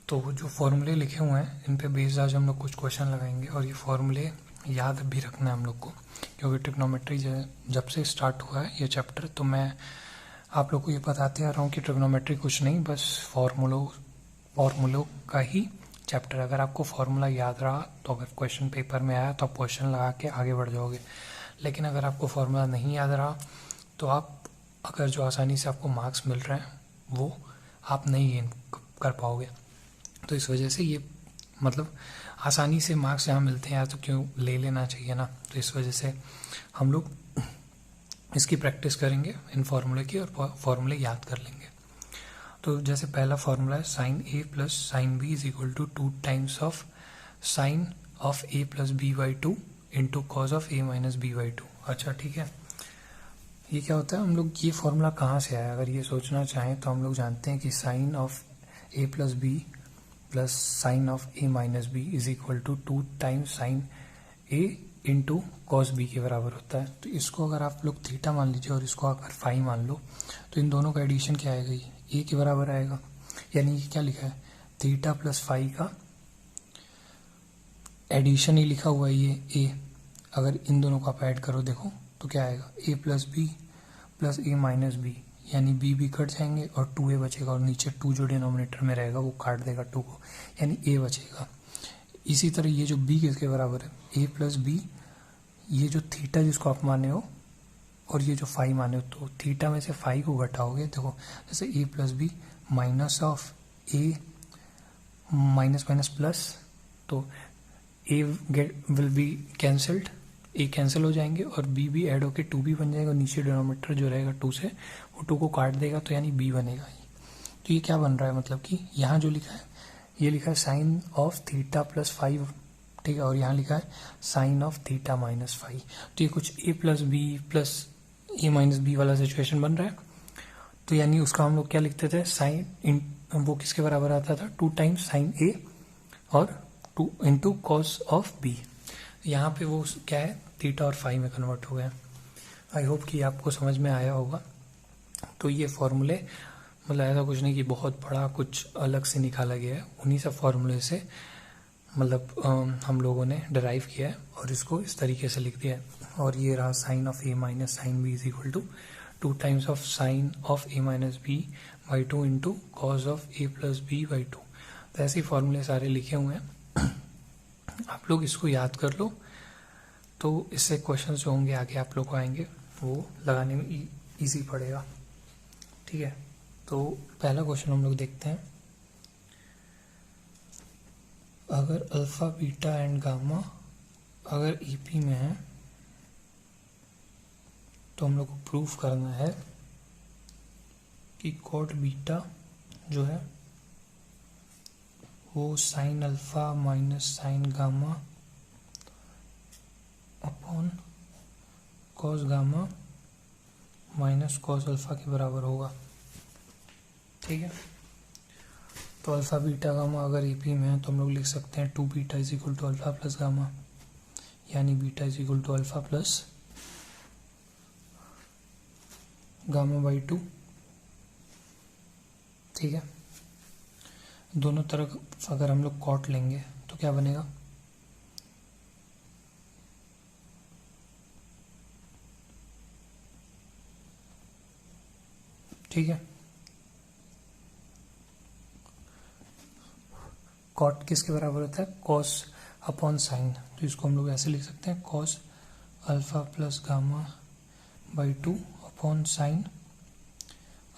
तो जो फॉर्मूले लिखे हुए हैं इन पे बेस्ड आज हम लोग कुछ क्वेश्चन लगाएंगे और ये फॉर्मूले याद भी रखना है हम लोग को, क्योंकि ट्रिग्नोमेट्री जब से स्टार्ट हुआ है ये चैप्टर, तो मैं आप लोग को ये बताते आ रहा हूँ कि ट्रिग्नोमेट्री कुछ नहीं, बस फॉर्मूलों का ही चैप्टर। अगर आपको फॉर्मूला याद रहा तो अगर क्वेश्चन पेपर में आया तो आप क्वेश्चन लगा के आगे बढ़ जाओगे, लेकिन अगर आपको फॉर्मूला नहीं याद रहा तो आप अगर जो आसानी से आपको मार्क्स मिल रहे हैं वो आप नहीं गेन कर पाओगे। तो इस वजह से ये मतलब आसानी से मार्क्स यहाँ मिलते हैं यार, तो क्यों ले लेना चाहिए ना। तो इस वजह से हम लोग इसकी प्रैक्टिस करेंगे इन फार्मूले की और फार्मूले याद कर लेंगे। तो जैसे पहला फार्मूला है sine A plus sine B is equal to 2 times of sine of A plus B by 2 into cos of A minus B by 2। अच्छा ठीक है, ये क्या होता है, हम लोग ये फॉर्मूला कहाँ से आया अगर ये सोचना चाहें तो हम लोग जानते हैं कि sine of A plus B plus sine of A minus B is equal to 2 times sine A into cos B के बराबर होता है। तो इसको अगर आप लोग थीटा मान लीजिए और इसको अगर फाई मान लो तो इन दोनों का एडिशन क्या आएगा, ये ए के बराबर आएगा। यानी ये क्या लिखा है, थीटा प्लस फाई का एडिशन ही लिखा हुआ है ये ए। अगर इन दोनों को आप ऐड करो देखो तो क्या आएगा, ए plus B plus A minus B, यानी बी भी कट जाएंगे और 2a बचेगा और नीचे 2 जो डिनोमिनेटर में रहेगा वो काट देगा 2 को, यानी a बचेगा। इसी तरह ये जो b किसके बराबर है, a प्लस बी, ये जो थीटा जिसको आप माने हो और ये जो फाई माने हो, तो थीटा में से फाई को घटाओगे देखो, जैसे a plus B minus of a minus minus plus, तो a will be cancelled, A cancel हो जाएंगे और बी भी ऐड होके 2b बन जाएगा और नीचे डिनोमिनेटर जो रहेगा 2 से वो 2 को काट देगा तो यानी b बनेगा। तो ये क्या बन रहा है, मतलब कि यहाँ जो लिखा है ये लिखा है sine of theta plus five, ठीक है, और यहाँ लिखा है sine of theta minus five. तो ये कुछ a plus B plus A minus B वाला सिचुएशन बन रहा है। तो यानी उसका हम लोग क्या लिखते थे, साइन वो किसके बराबर आता था, 2 टाइम्स साइन ए और 2 इंटू कॉस ऑफ बी। यहाँ पे वो क्या है, थीटा और फाई में कन्वर्ट हो गया। आई होप कि आपको समझ में आया होगा। तो ये फॉर्मूले मतलब ऐसा कुछ नहीं कि बहुत बड़ा कुछ अलग से निकाला गया है, उन्हीं सब फॉर्मूले से मतलब हम लोगों ने डिराइव किया है और इसको इस तरीके से लिख दिया है। और ये रहा sine of A minus sine B is equal to 2 times of sine of A minus B by 2 into cos of A plus B by 2। तो ऐसे फॉर्मूले सारे लिखे हुए हैं, आप लोग इसको याद कर लो तो इससे क्वेश्चन जो होंगे आगे आप लोग को आएंगे वो लगाने में इजी पड़ेगा। ठीक है, तो पहला क्वेश्चन हम लोग देखते हैं। अगर अल्फा बीटा एंड गामा अगर ईपी में है तो हम लोग को प्रूफ करना है कि कॉट बीटा जो है वो sine alpha minus sine gamma upon cos gamma minus cos alpha के बराबर होगा। ठीक है, तो अल्फा बीटा गामा अगर ईपी में है तो हम लोग लिख सकते हैं 2 beta is equal to alpha plus gamma, यानी beta is equal to alpha plus gamma by 2। ठीक है, दोनों तरफ अगर हम लोग कॉट लेंगे तो क्या बनेगा, ठीक है, कॉट किसके बराबर होता है, कॉस अपॉन साइन। तो इसको हम लोग ऐसे लिख सकते हैं, cos alpha plus gamma by 2 upon sine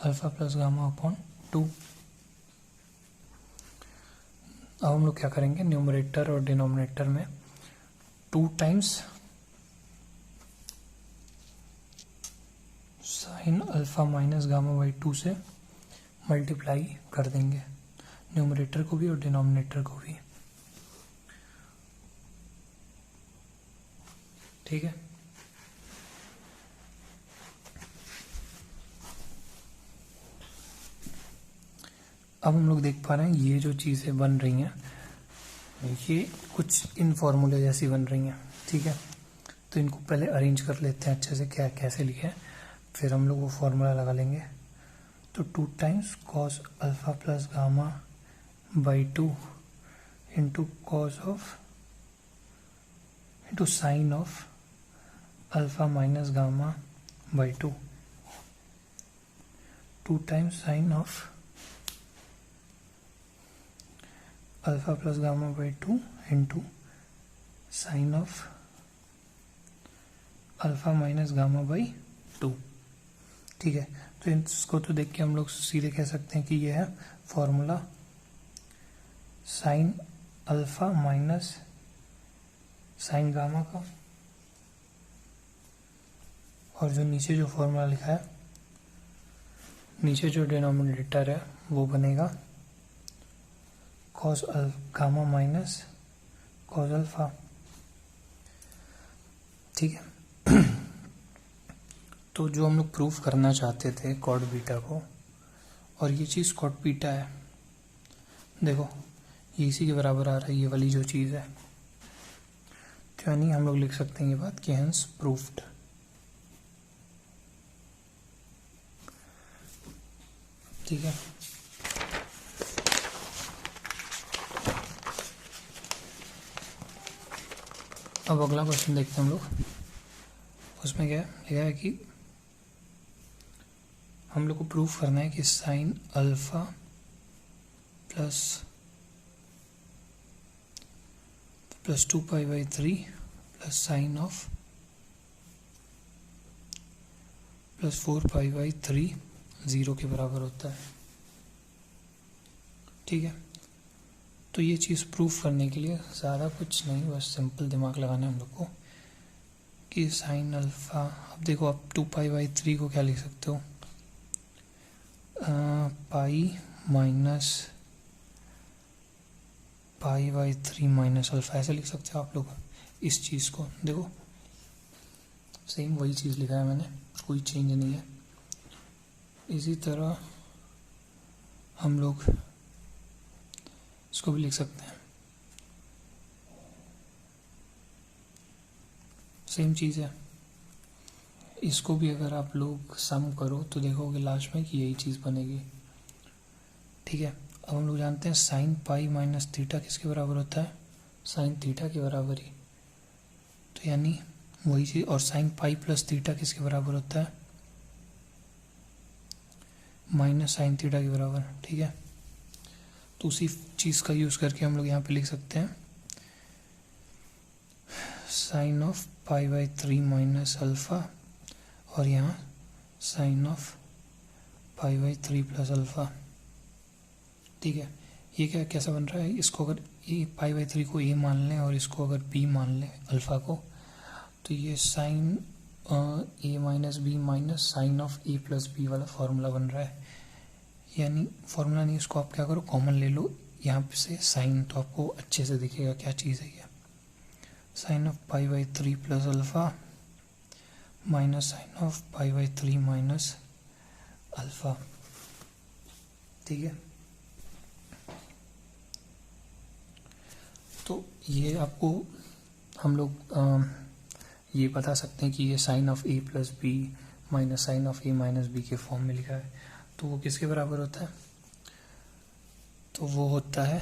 alpha plus gamma upon 2। अब हम लोग क्या करेंगे, न्यूमरेटर और डिनोमिनेटर में 2 times sign alpha minus gamma by 2 से मल्टीप्लाई कर देंगे, न्यूमरेटर को भी और डिनोमिनेटर को भी। ठीक है, अब हम लोग देख पा रहे हैं ये जो चीज़ें बन रही हैं ये कुछ इन फॉर्मूले जैसी बन रही हैं। ठीक है, तो इनको पहले अरेंज कर लेते हैं अच्छे से, क्या कैसे लिखे हैं, फिर हम लोग वो फॉर्मूला लगा लेंगे। तो 2 times cos alpha plus gamma by 2 into cos of into sine of alpha minus gamma by 2 times sign of alpha plus gamma by 2 into sine of alpha minus gamma by 2। ठीक है, तो इसको तो देख के हम लोग सीधे कह सकते हैं कि यह है formula sine alpha minus sine gamma का, और जो नीचे जो फॉर्मूला लिखा है, नीचे जो डिनोमिनेटर है वो बनेगा cos gamma minus cos alpha. ठीक है, तो जो हम लोग प्रूफ करना चाहते थे कॉट बीटा को, और ये चीज़ कॉट बीटा है, देखो ये इसी के बराबर आ रहा है, ये वाली जो चीज़ है, तो यानी हम लोग लिख सकते हैं ये बात कि हेंस प्रूफ्ड। ठीक है, अब अगला क्वेश्चन देखते हैं हम लोग। उसमें क्या लिखा है कि हम लोग को प्रूफ करना है कि sine alpha plus 2π/3 plus sine of plus 4π/3 0 के बराबर होता है। ठीक है, तो ये चीज़ प्रूफ करने के लिए ज़्यादा कुछ नहीं, बस सिंपल दिमाग लगाना है हम लोग को कि साइन अल्फा, अब देखो आप 2π/3 को क्या लिख सकते हो, पाई माइनस π/3 माइनस अल्फा, ऐसे लिख सकते हो आप लोग इस चीज़ को। देखो सेम वही चीज़ लिखा है मैंने, कोई चेंज नहीं है। इसी तरह हम लोग इसको भी लिख सकते हैं, सेम चीज़ है। इसको भी अगर आप लोग सम करो तो देखोगे लास्ट में कि यही चीज़ बनेगी। ठीक है, अब हम लोग जानते हैं साइन पाई माइनस थीटा किसके बराबर होता है, साइन थीटा के बराबर ही, तो यानी वही चीज़। और साइन पाई प्लस थीटा किसके बराबर होता है, माइनस साइन थीटा के बराबर। ठीक है, तो उसी चीज़ का यूज़ करके हम लोग यहाँ पे लिख सकते हैं साइन ऑफ π/3 माइनस अल्फ़ा, और यहाँ साइन ऑफ π/3 प्लस अल्फ़ा। ठीक है, ये क्या कैसा बन रहा है, इसको अगर ए π/3 को ए मान लें और इसको अगर बी मान लें अल्फ़ा को, तो ये sine A minus B minus sine of A plus B वाला फॉर्मूला बन रहा है। यानी फॉर्मूला नहीं, इसको आप क्या करो कॉमन ले लो यहाँ से साइन, तो आपको अच्छे से दिखेगा क्या चीज़ है ये। Sine of π/3 plus alpha minus sine of π/3 minus alpha. ठीक है, तो ये आपको हम लोग ये बता सकते हैं कि ये sine of A plus B minus sine of A minus B के फॉर्म में लिखा है, तो वो किसके बराबर होता है, तो वो होता है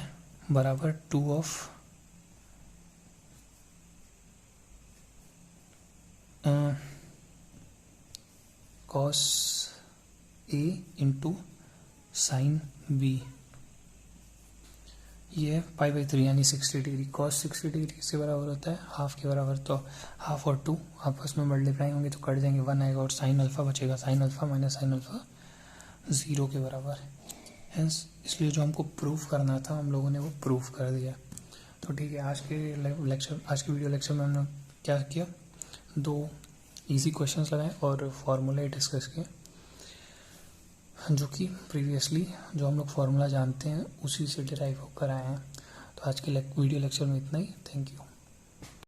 बराबर 2 of cos A into sine B. ये है π/3 यानी 60 डिग्री। कॉस 60 डिग्री किसके बराबर होता है, हाफ के बराबर, तो हाफ और 2 आपस में मल्टीप्लाई होंगे तो कट जाएंगे, 1 आएगा और साइन अल्फा बचेगा, sign alpha minus sine alpha 0 के बराबर। हेंस इसलिए जो हमको प्रूफ करना था हम लोगों ने वो प्रूफ कर दिया। तो ठीक है, आज के वीडियो लेक्चर में हमने क्या किया, 2 इजी क्वेश्चंस लगाए और फार्मूला डिस्कस किए, जो कि प्रीवियसली जो हम लोग फार्मूला जानते हैं उसी से डिराइव होकर आए हैं। तो आज के वीडियो लेक्चर में इतना ही। Thank you.